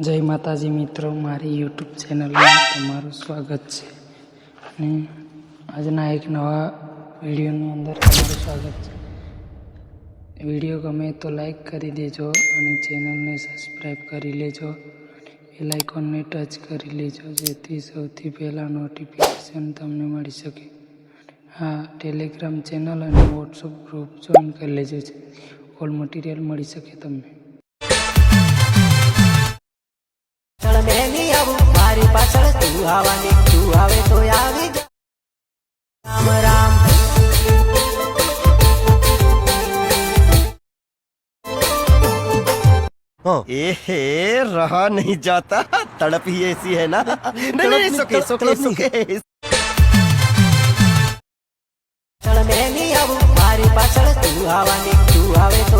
જય માતાજી મિત્રો, મારી યુટ્યુબ ચેનલમાં તમારું સ્વાગત છે અને આજના એક નવા વિડીયોની અંદર તમારું સ્વાગત છે। વિડીયો ગમે તો લાઈક કરી દેજો અને ચેનલને સબસ્ક્રાઈબ કરી લેજો, બેલ આઇકોનને ટચ કરી લેજો જેથી સૌથી પહેલાં નોટિફિકેશન તમને મળી શકે। હા, ટેલિગ્રામ ચેનલ અને વોટ્સઅપ ગ્રુપ જોઈન કરી લેજો છે, ઓલ મટીરિયલ મળી શકે તમને। મારી પાછળ તું આવવાની, તું આવે તો આવી જા। રામ રામ एहे रहा नहीं जाता, तड़प ही ऐसी है ना। नहीं सुके सुके सुके મારી પાછળ તું આવવાની, તું આવે તો